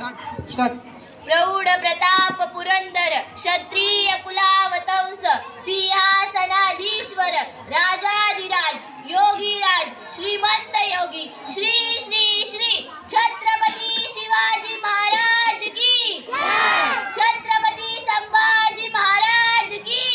प्रौढ प्रताप पुरंदर क्षत्रिय कुलावतंस सिंहासनाधीश्वर राजाधिराज योगीराज श्रीमंत योगी श्री श्री श्री छत्रपती शिवाजी महाराज की छत्रपती संभाजी महाराज की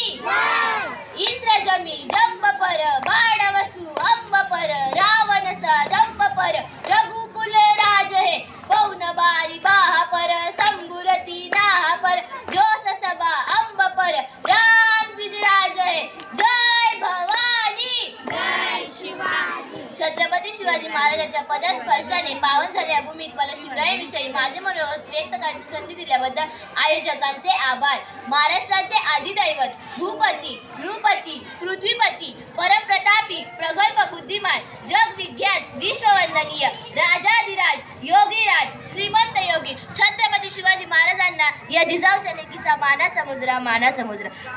इंद्रजमी जंबपर बाणवसु अंबपर रावणसा दंबपर रघुकुल राज हे पौनबारी बाहापर संबुरती नाहापर जोस सभा अंबपर राम द्विजराज है जय भवानी जय शिवाजी। छत्रपती शिवाजी महाराजांच्या पदस्पर्शाने पावन झालेल्या भूमीत मला शिवरायांविषयी माझे मनोगत व्यक्त करण्याची संधी दिल्याबद्दल आयोजकांचे आभार। महाराष्ट्राचे आदिदैवत भूपती नृपती पृथ्वीपती परमप्रतापी प्रगल्भ बुद्धिमान जगविख्यात विश्ववंदनीय राजाधिराज योगीराज श्रीमंत योगी छत्रपती शिवाजी महाराजांना या जिजाऊच्या लेकीचा मानाचा मुजरा।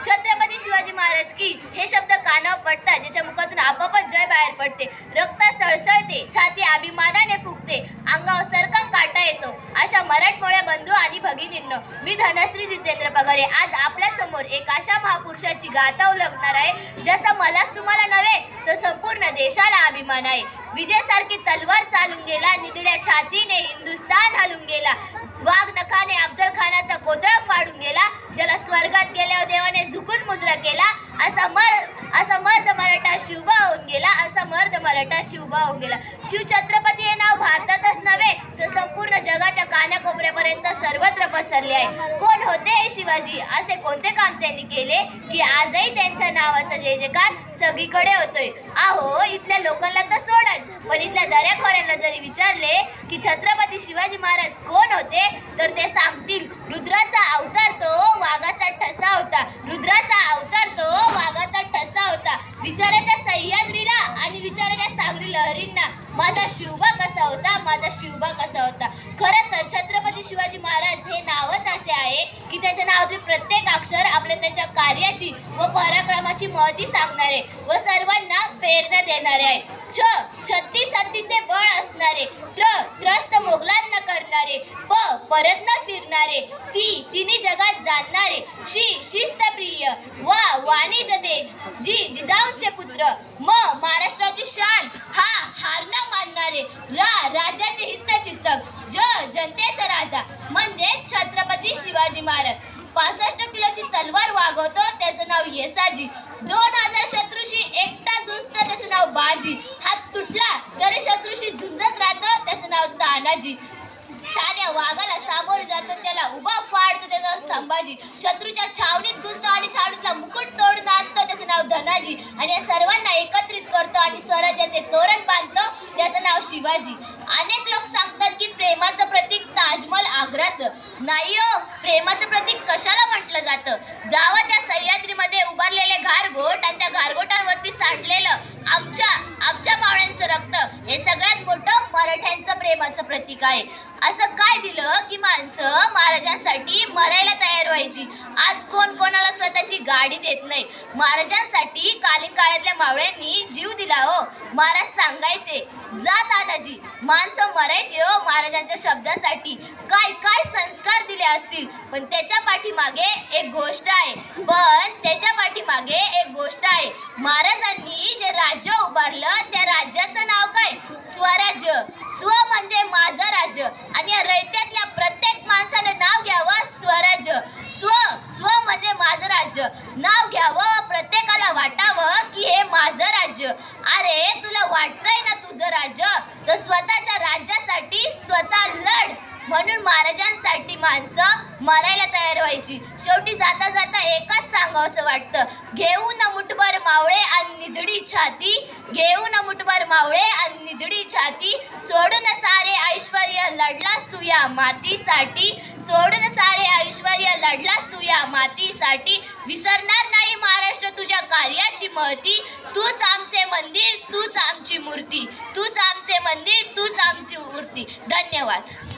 छत्रपती शिवाजी महाराज की हे शब्द कानावर पडतात ज्याच्या मुखातून आपोआपच जय बाहेर पडते, रक्त सळसळते, छाती अभिमानाने फुगते, अंगावर सरकन काटा येतो। अशा मराठमोळ्या बंधू आणि भगिनींनो, मी धनश्री जितेंद्र पगारे आज आपल्या समोर एक अशा महापुरुषाची गाथा उलगणार आहे ज्याचा मलाच तुम्हाला नव्हे तर संपूर्ण देशाला अभिमान आहे। विजयासारखी तलवार चालून गेला, निधड्या छातीने हिंदुस्तान हलून गेला, वाघ नखाने अफजल खानाचा कोतळा फाडून गेला, ज्याला स्वर्गात गेल्यावर देवाने झुकून मुजरा केला, असा मर्द मराठा शिवबा होऊन गेला, असा मर्द मराठा शिवबा होऊन गेला। शिवछत्रपती हे नाव भारतातच नव्हे तर संपूर्ण जगाच्या कानाकोपऱ्यापर्यंत सर्वत्र पसरले आहे। कोण होते हे शिवाजी, असे कोणते काम त्यांनी केले की आजही त्यांच्या नावाचा जय जयकार सगळीकडे होतोय। अहो, इथल्या लोकांना तर सोडच, पण इथल्या दऱ्याखोऱ्यांना जरी विचारले की छत्रपती शिवाजी महाराज कोण होते तर ते सांगतील रुद्राचा अवतार तो वाघाचा ठसा होता, रुद्राचा अवतार तो वाघाचा ठसा होता। विचारा त्या सह्याद्रीला आणि विचारा त्या सागरी लहरींना माझा शिवबा कसा होता, माझा शिवबा कसा होता। खरं तर छत्रपती शिवाजी महाराज हे नावच असे आहे की त्याच्या नावातील प्रत्येक अक्षर आपल्या त्याच्या कार्याची व पराक्रमाची महती सांगणारे व सर्वांना प्रेरणा देणारे आहे। छत्तीस हत्तीचे बळ असणारे, त्रस्त मोगलांना करणारे, परत न फिरणारे, तिन्ही जगात जाणणारे, शिस्तप्रिय वाणिज्य देश जिजाऊंचे पुत्र, महाराष्ट्राची शान, हार न मानणारे, राज्याचे हितचिंतक, जनतेचा राजा म्हणजे छत्रपती शिवाजी महाराज। 65 किलोची तलवार वागवतो त्याचं नाव येसाजी, 2000 शत्रूशी एकटा झुंजतो त्याचं नाव बाजी, हात तुटला तरी शत्रूशी झुंजत राहतो त्याचं नाव तानाजी, तान्या वाघाला सामोरे जातो त्याला उभा फाडतो त्याचं नाव संभाजी, शत्रूच्या छावणीत घुसतो आणि छावणीतला मुकुट तोडून आणतो त्याचं नाव धनाजी, आणि या सर्वांना एकत्रित करतो आणि स्वराज्याचे तोरण बांधतो त्याचं नाव शिवाजी। अनेक लोक सांगतात की प्रेमाचं प्रतीक ताजमहल आग्राचं नाही हो, प्रेमाचं प्रतीक कशाला म्हटलं जातं? जावं त्या सह्याद्रीमध्ये उभारलेले घारगोट आणि त्या घारगोटांवरती सांडलेलं आमच्या मावळ्यांचं रक्त हे सगळ्यात मोठं मराठ्यांचं प्रेमाचं प्रतीक आहे। असं काय दिलं की माणसं महाराजांसाठी मरायला तयार व्हायची? आज कोण कोणाला स्वतःची गाडी देत नाही। महाराजांसाठी कालीन काळातल्या मावळ्यांनी जीव दिला हो। महाराज सांगायचे जा तानाजी, माणसं मरायचे हो महाराजांच्या शब्दासाठी। काय काय संस्कार दिले असतील, पण त्याच्या पाठीमागे एक गोष्ट आहे, महाराजांनी जे राज्य उभारलं त्या राज्याचं नाव काय? स्वराज्य। स्व म्हणजे माझं राज्य, आणि या रयत्यातल्या प्रत्येक माणसानं नाव घ्यावं स्वराज्य। स्व म्हणजे माझं राज्य, नाव घ्यावं, प्रत्येकाला वाटावं की हे माझं राज्य। अरे तुला वाटतंय ना तुझं राज्य, तर स्वतःच्या राज्यासाठी स्वतः लढ। म्हणून महाराजांसाठी माणसं मरायला तयार व्हायची। शेवटी जाता जाता एकच सांगावंसं वाटतं, घेऊ न मुठभर मावळे आणि निधडी छाती, घेऊ न मुठभर मावळे आणि निधडी छाती, सोडून सारे ऐश्वर्य लढलास तू या मातीसाठी, सोडून सारे ऐश्वर्य लढलास तू या मातीसाठी, विसरणार नाही महाराष्ट्र तुझ्या कार्याची महती, तूच आमचे मंदिर, तूच आमची मूर्ती, तूच आमचे मंदिर, तूच आमची मूर्ती। धन्यवाद।